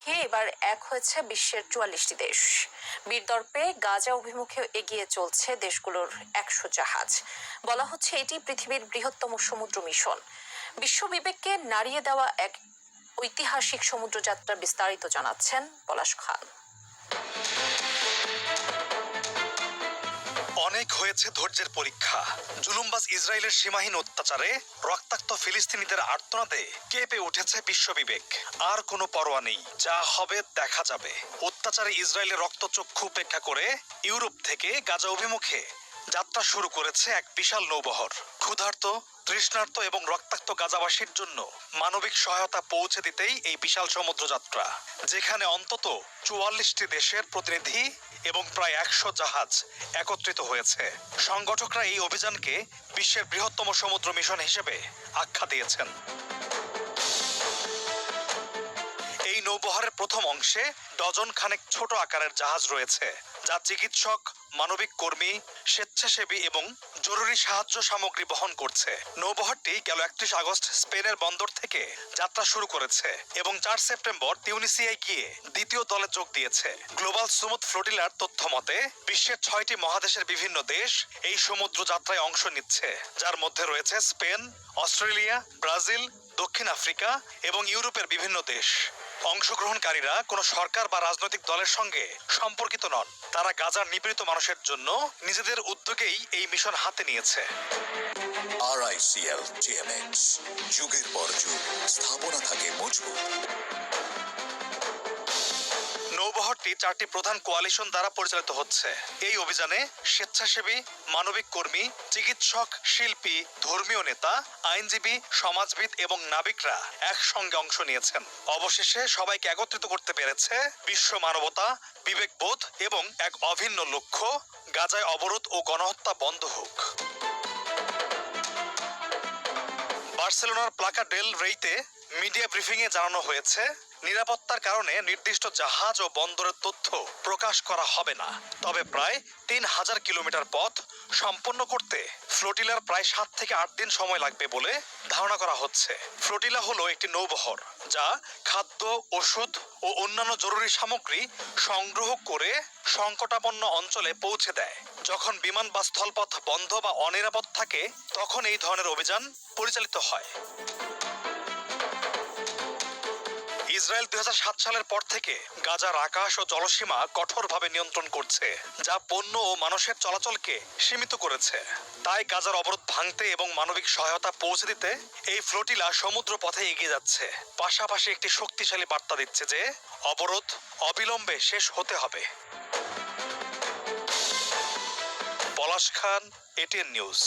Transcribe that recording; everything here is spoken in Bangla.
থেকে এবার এক হয়েছে বিশ্বের ৪৪টি দেশ। বীরদর্পে গাজা অভিমুখে এগিয়ে চলছে দেশগুলোর ১০০ জাহাজ। বলা হচ্ছে এটি পৃথিবীর বৃহত্তম সমুদ্র মিশন। বিশ্ব বিবেককে নাড়িয়ে দেওয়া এক ঐতিহাসিক সমুদ্রযাত্রা বিস্তারিত জানাচ্ছেন পলাশ খান। অনেক হয়েছে ধৈর্যের পরীক্ষা। জুলুমবাজ ইসরায়েলের সীমাহীন অত্যাচারে, রক্তাক্ত ফিলিস্তিনিদের আর্তনাদে কেঁপে উঠেছে বিশ্ববিবেক। আর কোনো পরোয়া নেই, যা হবে দেখা যাবে। অত্যাচারে ইসরায়েলের রক্তচক্ষু উপেক্ষা করে ইউরোপ থেকে গাজা অভিমুখে যাত্রা শুরু করেছে এক বিশাল নৌবহর। ক্ষুধার্ত, তৃষ্ণার্ত এবং রক্তাক্ত গাজাবাসীর জন্য মানবিক সহায়তা পৌঁছে দিতেই এই বিশাল সমুদ্রযাত্রা, যেখানে অন্তত ৪৪টি দেশের প্রতিনিধি এবং প্রায় ১০০ জাহাজ একত্রিত হয়েছে। সংগঠকরা এই অভিযানকে বিশ্বের বৃহত্তম সমুদ্র মিশন হিসেবে আখ্যা দিয়েছেন। এই নৌবহরের প্রথম অংশে ডজন খানেক ছোট আকারের জাহাজ রয়েছে, যা চিকিৎসক, মানবিক কর্মী, স্বেচ্ছাসেবী এবং জরুরি সাহায্য সামগ্রী বহন করছে। নৌবহরটি গেল ৩১ আগস্ট স্পেনের বন্দর থেকে যাত্রা শুরু করেছে এবং ৪ সেপ্টেম্বর তিউনিসিয়ায় গিয়ে দ্বিতীয় দলে যোগ দিয়েছে। গ্লোবাল সুমুদ ফ্লোটিলার তথ্য মতে বিশ্বের ৬টি মহাদেশের বিভিন্ন দেশ এই সমুদ্র যাত্রায় অংশ নিচ্ছে, যার মধ্যে রয়েছে স্পেন, অস্ট্রেলিয়া, ব্রাজিল, দক্ষিণ আফ্রিকা এবং ইউরোপের বিভিন্ন দেশ। অংশগ্রহণকারীরা কোনো সরকার বা রাজনৈতিক দলের সঙ্গে সম্পর্কিত নন। তারা গাজার নিপীড়িত মানুষের জন্য নিজেদের উদ্যোগেই এই মিশন হাতে নিয়েছে। RICL GMX, যুগের পর যুগ স্থাপনা থাকে মজবুত। নৌবহরটি ৪টি প্রধান কোয়ালিশন দ্বারা পরিচালিত হচ্ছে। এই অভিযানে স্বেচ্ছাসেবী, মানবিক কর্মী, চিকিৎসক, শিল্পী, ধর্মীয় নেতা, আইনজীবী, সমাজবিদ এবং নাবিকরা একসঙ্গে অংশ নিয়েছেন। অবশেষে সবাইকে একত্রিত করতে পেরেছে বিশ্ব মানবতা, বিবেকবোধ এবং এক অভিন্ন লক্ষ্য, গাজায় অবরোধ ও গণহত্যা বন্ধ হোক। বার্সেলোনার প্লাকা ডেল রেইতে মিডিয়া ব্রিফিংয়ে জানানো হয়েছে, নিরাপত্তার কারণে নির্দিষ্ট জাহাজ ও বন্দরের তথ্য প্রকাশ করা হবে না। তবে প্রায় ৩,০০০ কিলোমিটার পথ সম্পন্ন করতে ফ্লোটিলার প্রায় ৭ থেকে ৮ দিন সময় লাগবে বলে ধারণা করা হচ্ছে। ফ্লোটিলা হলো একটি নৌবহর যা খাদ্য, ওষুধ ও অন্যান্য জরুরি সামগ্রী সংগ্রহ করে সংকটাপন্ন অঞ্চলে পৌঁছে দেয়। যখন বিমান বা স্থলপথ বন্ধ বা অনিরাপদ থাকে, তখন এই ধরনের অভিযান পরিচালিত হয়। ইসরায়েল ২০০৭ সালের পর থেকে গাজার আকাশ ও জলসীমা কঠোরভাবে নিয়ন্ত্রণ করছে, যা পণ্য ও মানুষের চলাচলকে সীমিত করেছে। তাই গাজার অবরোধ ভাঙতে এবং মানবিক সহায়তা পৌঁছে দিতে এই ফ্লোটিলা সমুদ্র পথে এগিয়ে যাচ্ছে। পাশাপাশি একটি শক্তিশালী বার্তা দিচ্ছে যে অবরোধ অবিলম্বে শেষ হতে হবে। পলাশ খান, ATN নিউজ।